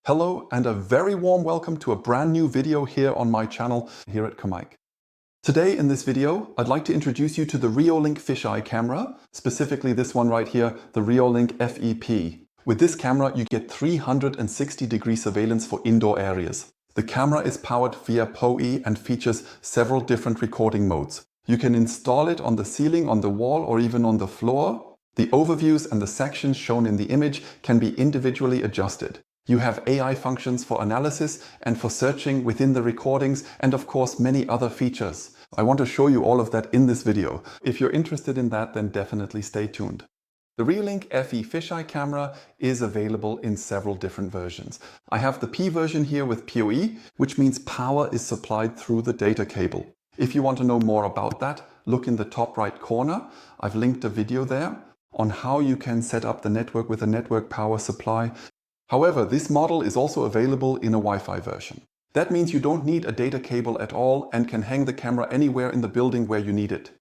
Hello and a very warm welcome to a brand new video here on my channel here at commaik. Today in this video, I'd like to introduce you to the Reolink fisheye camera, specifically this one right here, the Reolink FE. With this camera, you get 360-degree surveillance for indoor areas. The camera is powered via PoE and features several different recording modes. You can install it on the ceiling, on the wall, or even on the floor. The overviews and the sections shown in the image can be individually adjusted. You have AI functions for analysis and for searching within the recordings, and of course many other features. I want to show you all of that in this video. If you're interested in that, then definitely stay tuned. The Reolink FE fisheye camera is available in several different versions. I have the P version here with PoE, which means power is supplied through the data cable. If you want to know more about that, look in the top right corner. I've linked a video there on how you can set up the network with a network power supply. However, this model is also available in a Wi-Fi version. That means you don't need a data cable at all and can hang the camera anywhere in the building where you need it.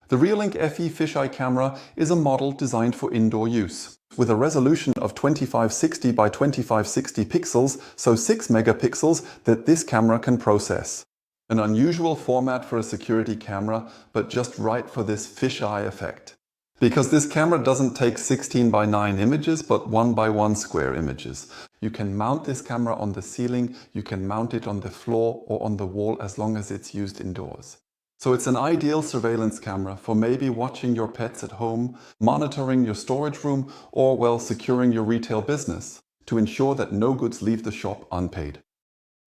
The Reolink FE fisheye camera is a model designed for indoor use. With a resolution of 2560 by 2560 pixels, so 6 megapixels, that this camera can process. An unusual format for a security camera, but just right for this fisheye effect. Because this camera doesn't take 16 by 9 images, but 1 by 1 square images. You can mount this camera on the ceiling, you can mount it on the floor or on the wall as long as it's used indoors. So it's an ideal surveillance camera for maybe watching your pets at home, monitoring your storage room, or well, securing your retail business to ensure that no goods leave the shop unpaid.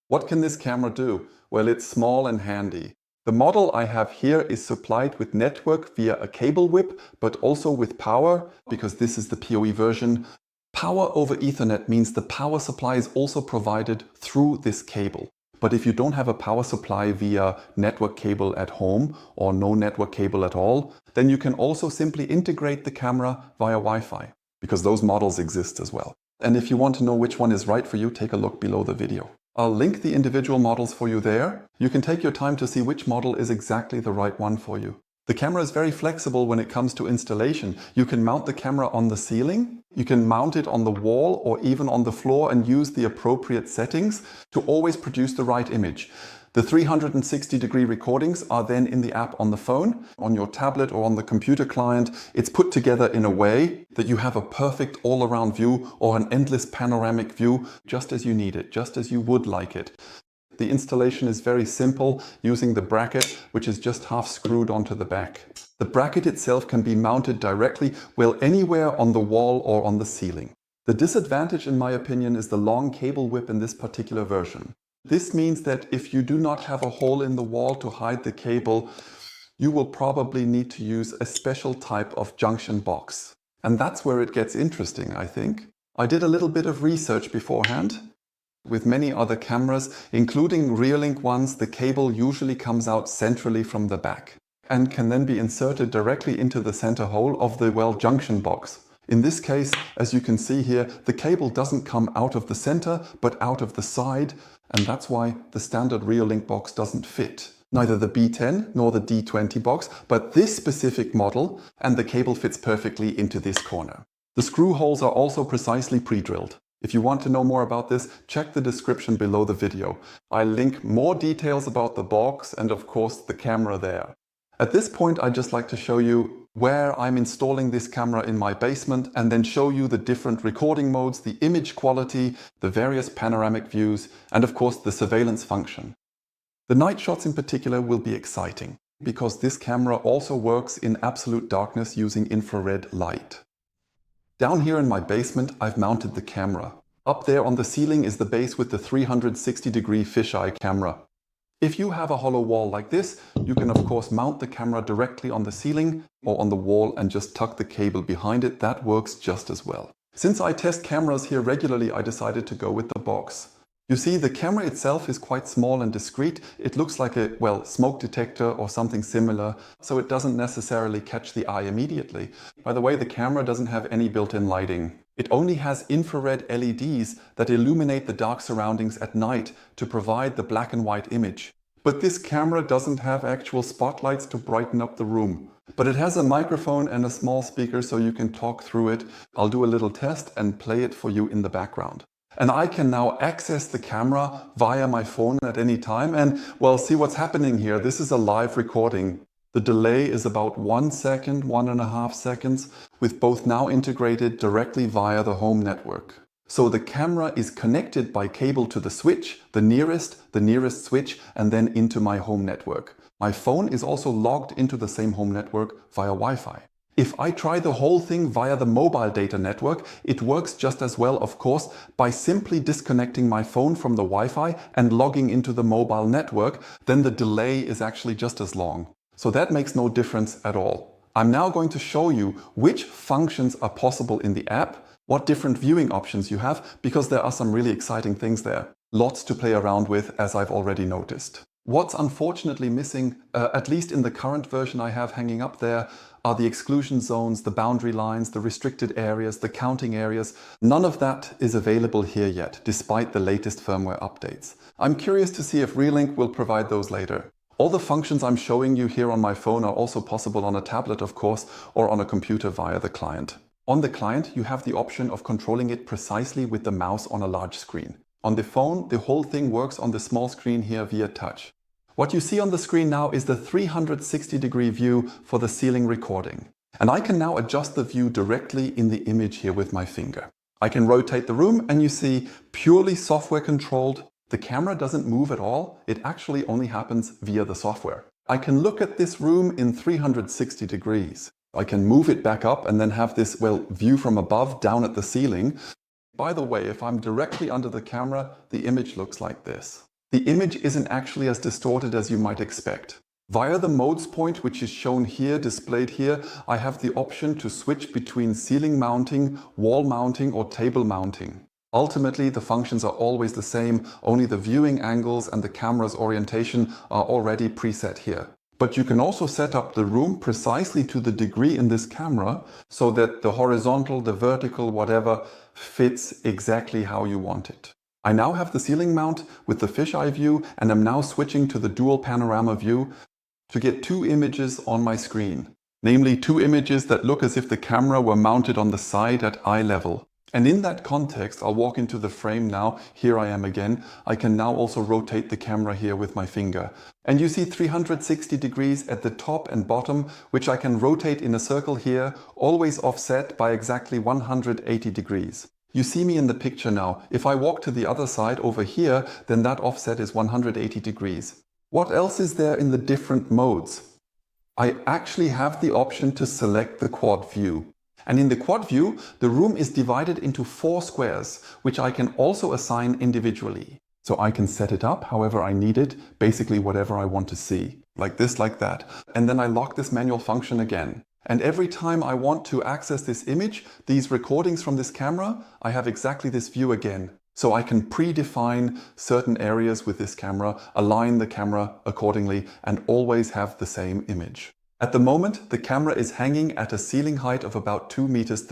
What can this camera do? Well, it's small and handy. The model I have here is supplied with network via a cable whip, but also with power, because this is the PoE version. Power over Ethernet means the power supply is also provided through this cable. But if you don't have a power supply via network cable at home or no network cable at all, then you can also simply integrate the camera via Wi-Fi, because those models exist as well. And if you want to know which one is right for you, take a look below the video. I'll link the individual models for you there. You can take your time to see which model is exactly the right one for you. The camera is very flexible when it comes to installation. You can mount the camera on the ceiling, you can mount it on the wall or even on the floor and use the appropriate settings to always produce the right image. The 360-degree recordings are then in the app on the phone, on your tablet or on the computer client. It's put together in a way that you have a perfect all-around view or an endless panoramic view, just as you need it, just as you would like it. The installation is very simple, using the bracket, which is just half screwed onto the back. The bracket itself can be mounted directly, well, anywhere on the wall or on the ceiling. The disadvantage, in my opinion, is the long cable whip in this particular version. This means that if you do not have a hole in the wall to hide the cable, you will probably need to use a special type of junction box. And that's where it gets interesting, I think. I did a little bit of research beforehand. With many other cameras, including Reolink ones, the cable usually comes out centrally from the back and can then be inserted directly into the center hole of the, well, junction box. In this case, as you can see here, the cable doesn't come out of the center, but out of the side, and that's why the standard Reolink box doesn't fit. Neither the B10 nor the D20 box, but this specific model, and the cable fits perfectly into this corner. The screw holes are also precisely pre-drilled. If you want to know more about this, check the description below the video. I link more details about the box and of course the camera there. At this point, I'd just like to show you where I'm installing this camera in my basement and then show you the different recording modes, the image quality, the various panoramic views, and of course the surveillance function. The night shots in particular will be exciting because this camera also works in absolute darkness using infrared light. Down here in my basement, I've mounted the camera. Up there on the ceiling is the base with the 360-degree fisheye camera. If you have a hollow wall like this, you can of course mount the camera directly on the ceiling or on the wall and just tuck the cable behind it. That works just as well. Since I test cameras here regularly, I decided to go with the box. You see, the camera itself is quite small and discreet. It looks like a, well, smoke detector or something similar, so it doesn't necessarily catch the eye immediately. By the way, the camera doesn't have any built-in lighting. It only has infrared LEDs that illuminate the dark surroundings at night to provide the black and white image. But this camera doesn't have actual spotlights to brighten up the room. But it has a microphone and a small speaker so you can talk through it. I'll do a little test and play it for you in the background. And I can now access the camera via my phone at any time. And well, see what's happening here. This is a live recording. The delay is about 1 second, 1.5 seconds, with both now integrated directly via the home network. So the camera is connected by cable to the switch, the nearest switch, and then into my home network. My phone is also logged into the same home network via Wi-Fi. If I try the whole thing via the mobile data network, it works just as well, of course, by simply disconnecting my phone from the Wi-Fi and logging into the mobile network. Then the delay is actually just as long. So that makes no difference at all. I'm now going to show you which functions are possible in the app, what different viewing options you have, because there are some really exciting things there. Lots to play around with, as I've already noticed. What's unfortunately missing, at least in the current version I have hanging up there, are the exclusion zones, the boundary lines, the restricted areas, the counting areas. None of that is available here yet, despite the latest firmware updates. I'm curious to see if Reolink will provide those later. All the functions I'm showing you here on my phone are also possible on a tablet, of course, or on a computer via the client. On the client, you have the option of controlling it precisely with the mouse on a large screen. On the phone, the whole thing works on the small screen here via touch. What you see on the screen now is the 360-degree view for the ceiling recording. And I can now adjust the view directly in the image here with my finger. I can rotate the room and you see purely software controlled. The camera doesn't move at all. It actually only happens via the software. I can look at this room in 360 degrees. I can move it back up and then have this, view from above down at the ceiling. By the way, if I'm directly under the camera, the image looks like this. The image isn't actually as distorted as you might expect. Via the modes point, which is shown here, displayed here, I have the option to switch between ceiling mounting, wall mounting, or table mounting. Ultimately, the functions are always the same, only the viewing angles and the camera's orientation are already preset here. But you can also set up the room precisely to the degree in this camera so that the horizontal, the vertical, whatever, fits exactly how you want it. I now have the ceiling mount with the fisheye view and I'm now switching to the dual panorama view to get two images on my screen. Namely, two images that look as if the camera were mounted on the side at eye level. And in that context, I'll walk into the frame now. Here I am again. I can now also rotate the camera here with my finger. And you see 360 degrees at the top and bottom, which I can rotate in a circle here, always offset by exactly 180 degrees. You see me in the picture now. If I walk to the other side over here, then that offset is 180 degrees. What else is there in the different modes? I actually have the option to select the quad view. And in the quad view, the room is divided into 4 squares, which I can also assign individually. So I can set it up however I need it, basically whatever I want to see. Like this, like that. And then I lock this manual function again. And every time I want to access this image, these recordings from this camera, I have exactly this view again. So I can predefine certain areas with this camera, align the camera accordingly, and always have the same image. At the moment, the camera is hanging at a ceiling height of about 2.30 meters.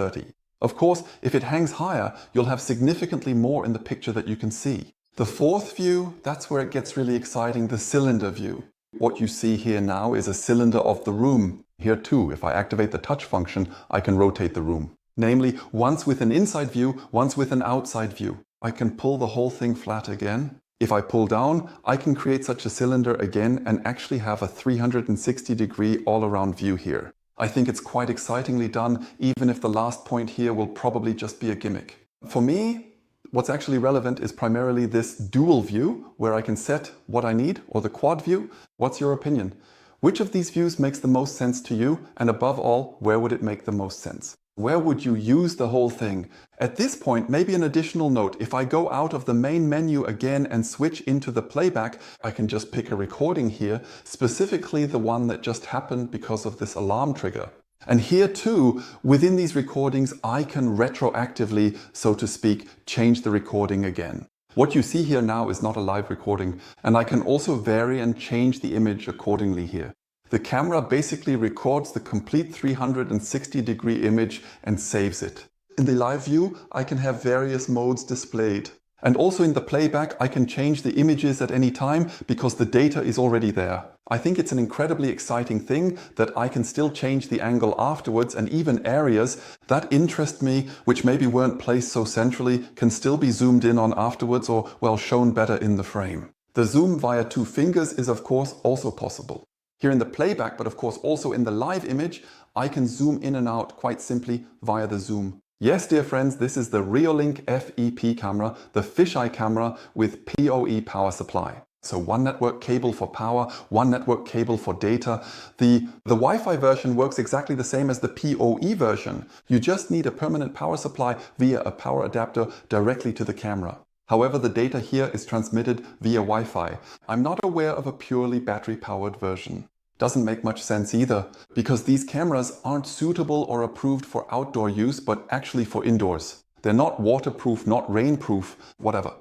Of course, if it hangs higher, you'll have significantly more in the picture that you can see. The fourth view, that's where it gets really exciting, the cylinder view. What you see here now is a cylinder of the room. Here too, if I activate the touch function, I can rotate the room. Namely, once with an inside view, once with an outside view. I can pull the whole thing flat again. If I pull down, I can create such a cylinder again and actually have a 360-degree all-around view here. I think it's quite excitingly done, even if the last point here will probably just be a gimmick. For me, what's actually relevant is primarily this dual view, where I can set what I need, or the quad view. What's your opinion? Which of these views makes the most sense to you? And above all, where would it make the most sense? Where would you use the whole thing? At this point, maybe an additional note. If I go out of the main menu again and switch into the playback, I can just pick a recording here, specifically the one that just happened because of this alarm trigger. And here too, within these recordings, I can retroactively, so to speak, change the recording again. What you see here now is not a live recording, and I can also vary and change the image accordingly here. The camera basically records the complete 360-degree image and saves it. In the live view, I can have various modes displayed. And also in the playback, I can change the images at any time because the data is already there. I think it's an incredibly exciting thing that I can still change the angle afterwards, and even areas that interest me, which maybe weren't placed so centrally, can still be zoomed in on afterwards or, well, shown better in the frame. The zoom via 2 fingers is of course also possible. Here in the playback, but of course also in the live image, I can zoom in and out quite simply via the zoom. Yes, dear friends, this is the Reolink FE camera, the fisheye camera with PoE power supply. So one network cable for power, one network cable for data. The Wi-Fi version works exactly the same as the PoE version. You just need a permanent power supply via a power adapter directly to the camera. However, the data here is transmitted via Wi-Fi. I'm not aware of a purely battery-powered version. Doesn't make much sense either, because these cameras aren't suitable or approved for outdoor use, but actually for indoors. They're not waterproof, not rainproof, whatever.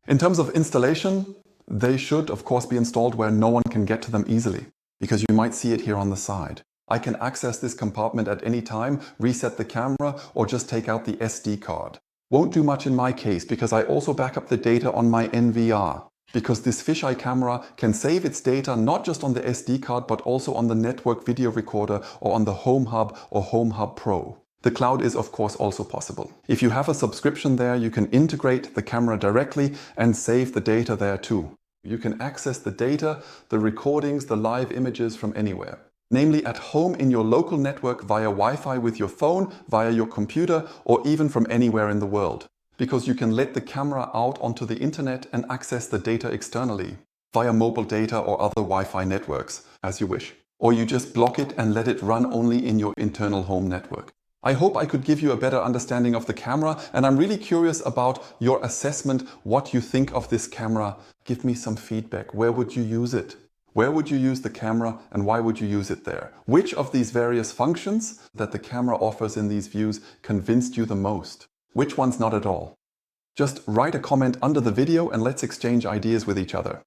In terms of installation, they should of course be installed where no one can get to them easily, because you might see it here on the side. I can access this compartment at any time, reset the camera, or just take out the SD card. Won't do much in my case, because I also back up the data on my NVR. Because this fisheye camera can save its data not just on the SD card, but also on the network video recorder or on the Home Hub or Home Hub Pro. The cloud is of course also possible. If you have a subscription there, you can integrate the camera directly and save the data there too. You can access the data, the recordings, the live images from anywhere. Namely at home in your local network via Wi-Fi with your phone, via your computer, or even from anywhere in the world. Because you can let the camera out onto the internet and access the data externally, via mobile data or other Wi-Fi networks, as you wish. Or you just block it and let it run only in your internal home network. I hope I could give you a better understanding of the camera, and I'm really curious about your assessment, what you think of this camera. Give me some feedback. Where would you use it? Where would you use the camera and why would you use it there? Which of these various functions that the camera offers in these views convinced you the most? Which ones not at all? Just write a comment under the video and let's exchange ideas with each other.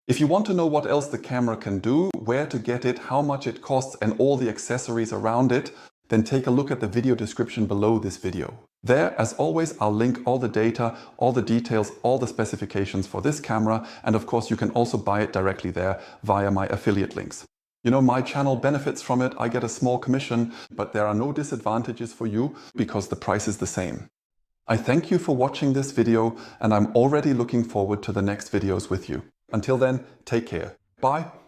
If you want to know what else the camera can do, where to get it, how much it costs and all the accessories around it, then take a look at the video description below this video. There, as always, I'll link all the data, all the details, all the specifications for this camera, and of course you can also buy it directly there via my affiliate links. You know, my channel benefits from it, I get a small commission, but there are no disadvantages for you because the price is the same. I thank you for watching this video and I'm already looking forward to the next videos with you. Until then, take care. Bye.